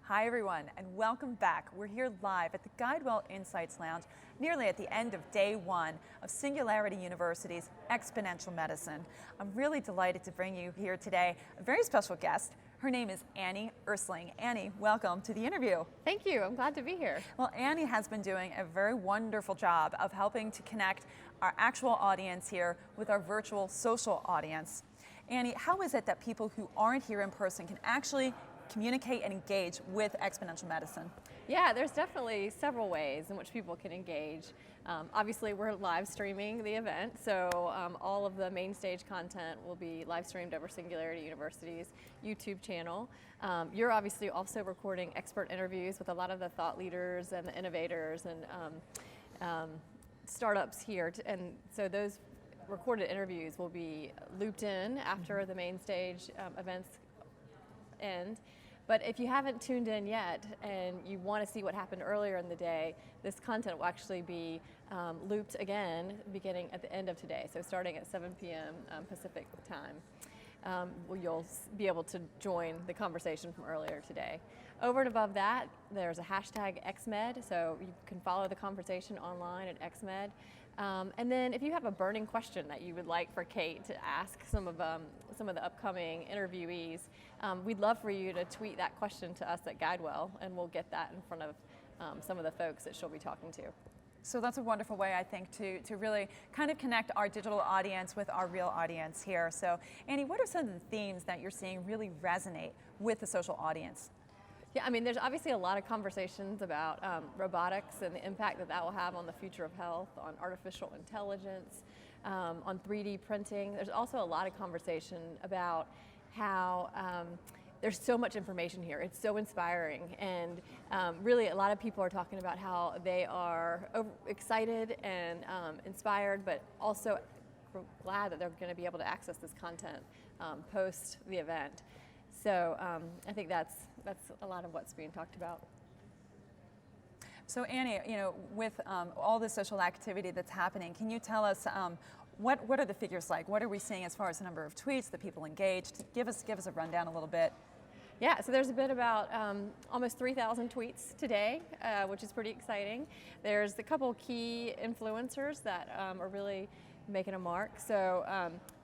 Hi everyone, and welcome back. We're here live at the GuideWell Insights Lounge, nearly at the end of day one of Singularity University's Exponential Medicine. I'm really delighted to bring you here today a very special guest. Her name is Annie Ersling. Annie, welcome to the interview. Thank you, I'm glad to be here. Well, Annie has been doing a very wonderful job of helping to connect our actual audience here with our virtual social audience. Annie, how is it that people who aren't here in person can actually communicate and engage with exponential medicine? Yeah, there's definitely several ways in which people can engage. Obviously, we're live streaming the event, so all of the main stage content will be live streamed over Singularity University's YouTube channel. You're obviously also recording expert interviews with a lot of the thought leaders and the innovators and startups here, and so those recorded interviews will be looped in after the main stage events end. But if you haven't tuned in yet and you want to see what happened earlier in the day, this content will actually be looped again beginning at the end of today, so starting at 7 p.m. Pacific time. You'll be able to join the conversation from earlier today. Over and above that, there's a hashtag XMed, so you can follow the conversation online at XMed. And then if you have a burning question that you would like for Kate to ask some of the upcoming interviewees, we'd love for you to tweet that question to us at GuideWell, and we'll get that in front of some of the folks that she'll be talking to. So that's a wonderful way, I think, to really kind of connect our digital audience with our real audience here. So Annie, what are some of the themes that you're seeing really resonate with the social audience? Yeah, I mean, there's obviously a lot of conversations about robotics and the impact that will have on the future of health, on artificial intelligence, on 3D printing. There's also a lot of conversation about how there's so much information here. It's so inspiring, and really a lot of people are talking about how they are excited and inspired, but also glad that they're going to be able to access this content post the event. So I think that's a lot of what's being talked about. So Annie, with all the social activity that's happening, can you tell us what are the figures like? What are we seeing as far as the number of tweets, the people engaged? Give us a rundown a little bit. Yeah, so there's been about almost 3,000 tweets today, which is pretty exciting. There's a couple key influencers that are really making a mark. So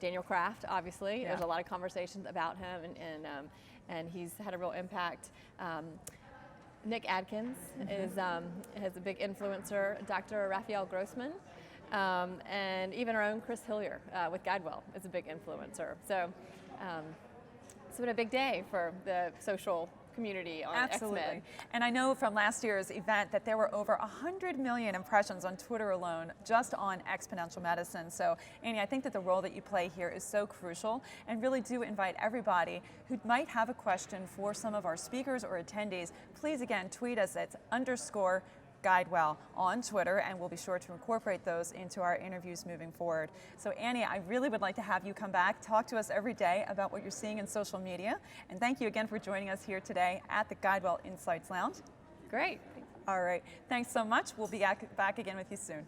Daniel Kraft, obviously, there's a lot of conversations about him, and he's had a real impact. Nick Adkins is a big influencer. Dr. Raphael Grossman, and even our own Chris Hillier with GuideWell is a big influencer. So it's been a big day for the social community on Absolutely. XMed. And I know from last year's event that there were over 100 million impressions on Twitter alone just on exponential medicine. So Annie, I think that the role that you play here is so crucial, and really do invite everybody who might have a question for some of our speakers or attendees, please again tweet us at _GuideWell on Twitter, and we'll be sure to incorporate those into our interviews moving forward. So Annie, I really would like to have you come back, talk to us every day about what you're seeing in social media, and thank you again for joining us here today at the GuideWell Insights Lounge. Great. All right, thanks so much. We'll be back again with you soon.